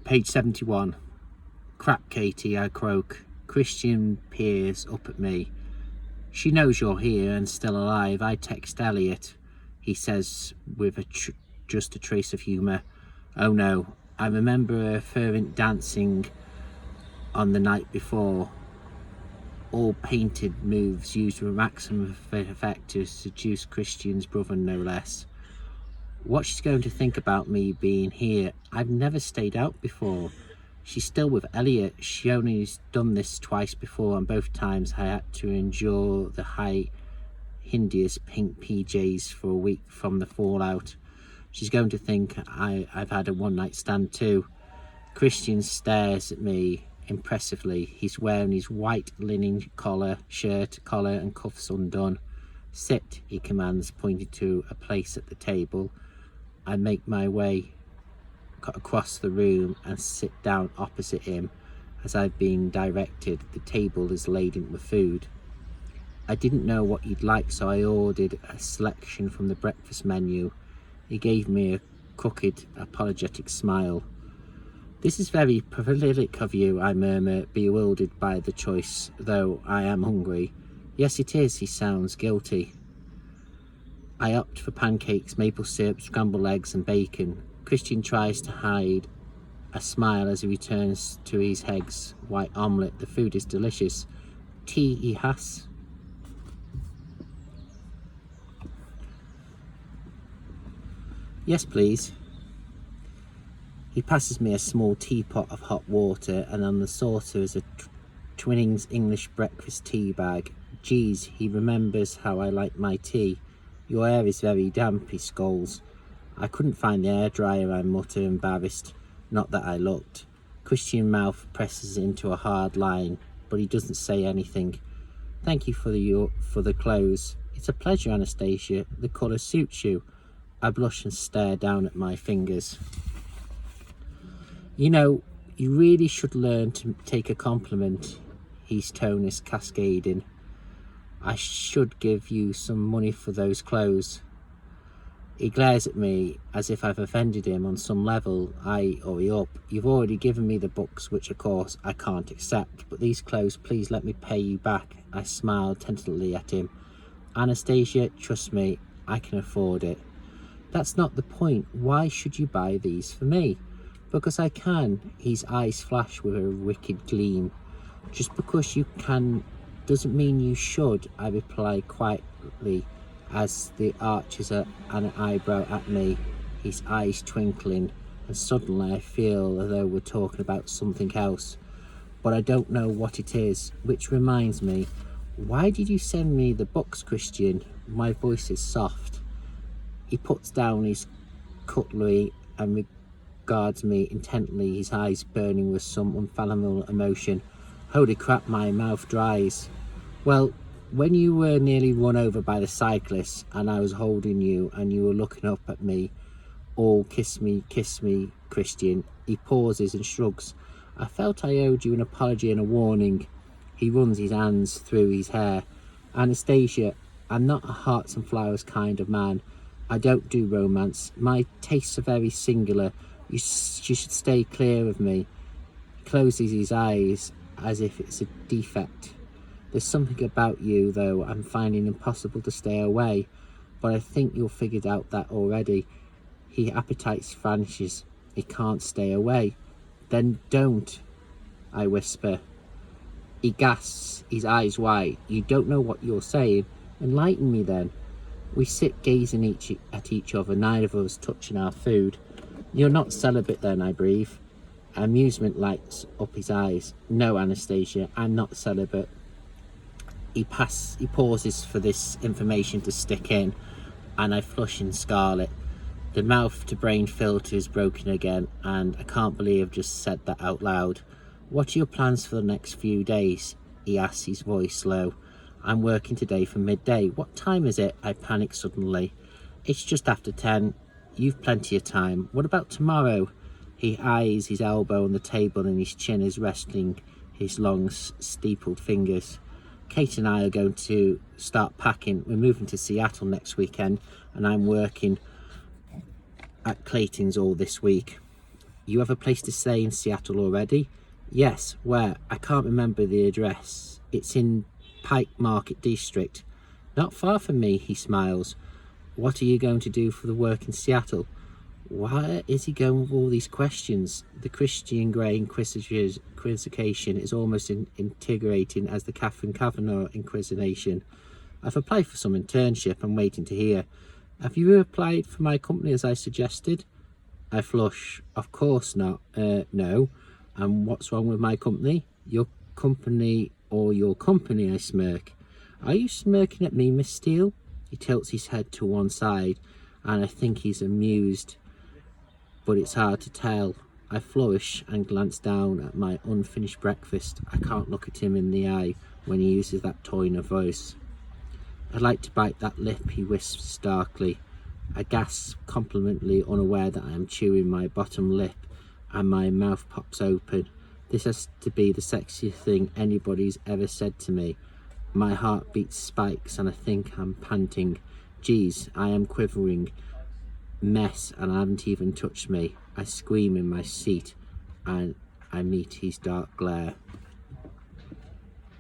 Page 71. Crap, Katie, I croak. Christian peers up at me. She knows you're here and still alive. I text Elliot, he says with just a trace of humour. Oh no, I remember her fervent dancing on the night before. All painted moves used with maximum effect to seduce Christian's brother, no less. What she's going to think about me being here? I've never stayed out before. She's still with Elliot. She only's done this twice before, and both times I had to endure the high hideous pink PJs for a week from the fallout. She's going to think I've had a one-night stand too. Christian stares at me impressively. He's wearing his white linen shirt, collar and cuffs undone. Sit, he commands, pointing to a place at the table. I make my way across the room and sit down opposite him as I've been directed. The table is laden with food. I didn't know what you'd like, so I ordered a selection from the breakfast menu. He gave me a crooked, apologetic smile. This is very prolific of you, I murmur, bewildered by the choice, though I am hungry. Yes, it is, he sounds guilty. I opt for pancakes, maple syrup, scrambled eggs and bacon. Christian tries to hide a smile as he returns to his eggs white omelette. The food is delicious. Tea, he has. Yes, please. He passes me a small teapot of hot water, and on the saucer is a Twinings English breakfast tea bag. Geez, he remembers how I like my tea. Your hair is very damp, he scolds. I couldn't find the hairdryer, I mutter, embarrassed. Not that I looked. Christian's mouth presses into a hard line, but he doesn't say anything. Thank you for the clothes. It's a pleasure, Anastasia. The colour suits you. I blush and stare down at my fingers. You know, you really should learn to take a compliment. His tone is cascading. I should give you some money for those clothes. He glares at me as if I've offended him on some level. I hurry up. You've already given me the books, which of course I can't accept, but these clothes, please let me pay you back. I smiled tentatively at him. Anastasia, trust me, I can afford it. That's not the point. Why should you buy these for me? Because I can. His eyes flash with a wicked gleam. Just because you can doesn't mean you should, I reply quietly as he arches an eyebrow at me, his eyes twinkling, and suddenly I feel as though we're talking about something else, but I don't know what it is. Which reminds me, why did you send me the books, Christian? My voice is soft. He puts down his cutlery and regards me intently, his eyes burning with some unfathomable emotion. Holy crap, my mouth dries. Well, when you were nearly run over by the cyclist and I was holding you and you were looking up at me, all kiss me, Christian. He pauses and shrugs. I felt I owed you an apology and a warning. He runs his hands through his hair. Anastasia, I'm not a hearts and flowers kind of man. I don't do romance. My tastes are very singular. You should stay clear of me. He closes his eyes as if it's a defect. There's something about you, though, I'm finding impossible to stay away, but I think you've figured out that already. His appetite vanishes. He can't stay away. Then don't, I whisper. He gasps, his eyes wide. You don't know what you're saying. Enlighten me then. We sit gazing at each other, neither of us touching our food. You're not celibate then, I breathe. Amusement lights up his eyes. No, Anastasia, I'm not celibate. He pauses for this information to stick in, and I flush in scarlet. The mouth to brain filter is broken again, and I can't believe I've just said that out loud. What are your plans for the next few days? He asks, his voice low. I'm working today from midday. What time is it? I panic suddenly. It's just after 10. You've plenty of time. What about tomorrow? He eyes his elbow on the table and his chin is resting his long steepled fingers. Kate and I are going to start packing. We're moving to Seattle next weekend, and I'm working at Clayton's all this week. You have a place to stay in Seattle already? Yes, where? I can't remember the address. It's in Pike Market District. Not far from me, he smiles. What are you going to do for the work in Seattle? Why is he going with all these questions? The Christian Grey Inquisition is almost integrating as the Catherine Kavanagh Inquisition. I've applied for some internship. I'm waiting to hear. Have you applied for my company as I suggested? I flush. Of course not. No. And what's wrong with my company? Your company or your company, I smirk. Are you smirking at me, Miss Steele? He tilts his head to one side, and I think he's amused, but it's hard to tell. I flourish and glance down at my unfinished breakfast. I can't look at him in the eye when he uses that tone of voice. I'd like to bite that lip, he wisps starkly. I gasp complimentally, unaware that I am chewing my bottom lip, and my mouth pops open. This has to be the sexiest thing anybody's ever said to me. My heart beats spikes and I think I'm panting. Geez, I am quivering. Mess, and I haven't even touched me. I scream in my seat and I meet his dark glare.